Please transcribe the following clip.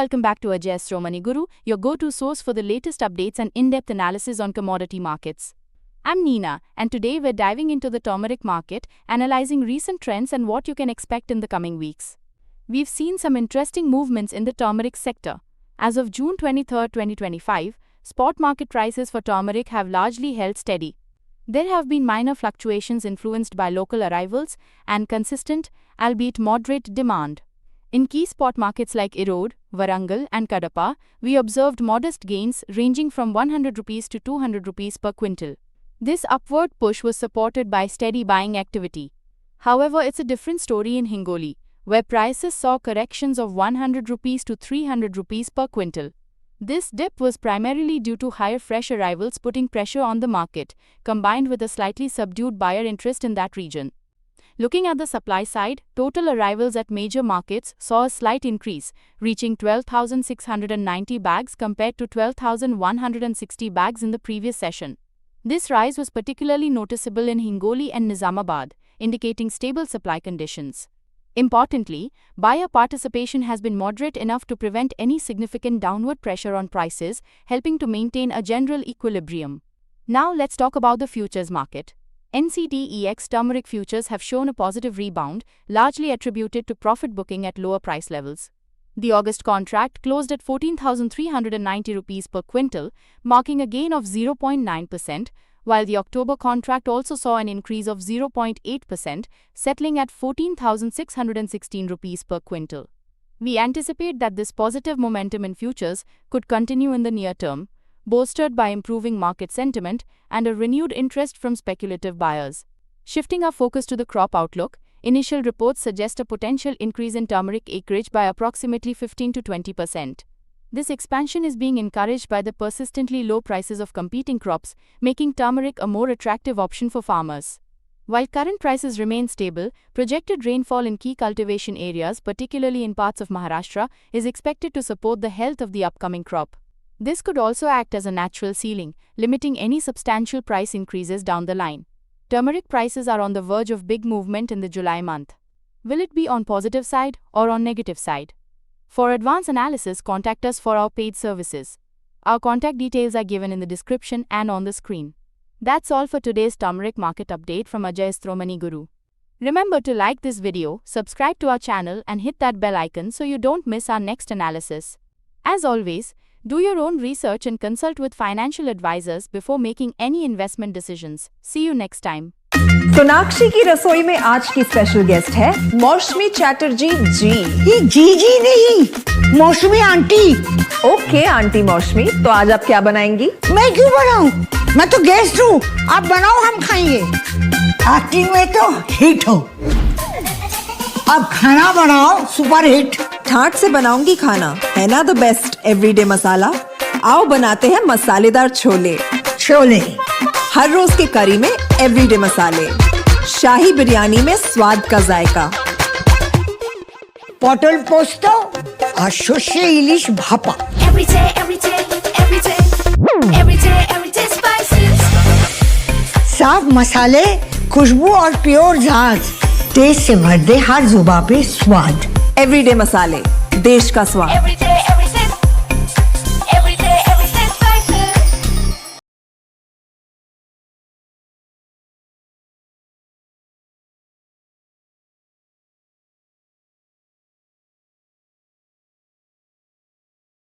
welcome back to Ajay Astromani Guru, your go-to source for the latest updates and in-depth analysis on commodity markets. I'm Neena, and today we're diving into the turmeric market, analyzing recent trends and what you can expect in the coming weeks. We've seen some interesting movements in the turmeric sector. As of June 23, 2025, spot market prices for turmeric have largely held steady. There have been minor fluctuations influenced by local arrivals and consistent, albeit moderate, demand. In key spot markets like Erode, Warangal, and Kadapa, we observed modest gains ranging from 100 rupees to 200 rupees per quintal. This upward push was supported by steady buying activity. However, it's a different story in Hingoli, where prices saw corrections of 100 rupees to 300 rupees per quintal. This dip was primarily due to higher fresh arrivals putting pressure on the market, combined with a slightly subdued buyer interest in that region. Looking at the supply side, total arrivals at major markets saw a slight increase, reaching 12,690 bags compared to 12,160 bags in the previous session. This rise was particularly noticeable in Hingoli and Nizamabad, indicating stable supply conditions. Importantly, buyer participation has been moderate enough to prevent any significant downward pressure on prices, helping to maintain a general equilibrium. Now let's talk about the futures market. NCDEX turmeric futures have shown a positive rebound, largely attributed to profit booking at lower price levels. The August contract closed at 14,390 rupees per quintal, marking a gain of 0.9%, while the October contract also saw an increase of 0.8%, settling at 14,616 rupees per quintal. We anticipate that this positive momentum in futures could continue in the near term, bolstered by improving market sentiment and a renewed interest from speculative buyers. Shifting our focus to the crop outlook, initial reports suggest a potential increase in turmeric acreage by approximately 15 to 20%. This expansion is being encouraged by the persistently low prices of competing crops, making turmeric a more attractive option for farmers. While current prices remain stable, projected rainfall in key cultivation areas, particularly in parts of Maharashtra, is expected to support the health of the upcoming crop. This could also act as a natural ceiling, limiting any substantial price increases down the line. Turmeric prices are on the verge of big movement in the July month. Will it be on positive side or on negative side? For advanced analysis, contact us for our paid services. Our contact details are given in the description and on the screen. That's all for today's turmeric market update from Ajay Astromani Guru. Remember to like this video, subscribe to our channel and hit that bell icon so you don't miss our next analysis. As always, do your own research and consult with financial advisors before making any investment decisions. See you next time. Sonakshi की रसोई में आज की special guest है मौसमी चैटर्जी जी। ये जी नहीं, मौसमी आंटी। ओके आंटी मौसमी, तो आज आप क्या बनाएंगी? मैं क्यों बनाऊं? मैं तो गेस्ट हूँ, आप बनाओ, हम खाएंगे। एक्टिंग में तो हिट हो, अब खाना बनाओ सुपर हिट। ठाट से बनाऊंगी खाना, है ना द बेस्ट एवरीडे मसाला। आओ बनाते हैं मसालेदार छोले। छोले हर रोज के करी में एवरीडे मसाले, शाही बिरयानी में स्वाद का जायका। পটল পোস্ত আর সর্ষে ইলিশ ভাপা। साफ मसाले, खुशबू और प्योर झांझ, टेस्ट से भर दे हर जुबान पे स्वाद। एवरीडे मसाले, देश का स्वाद।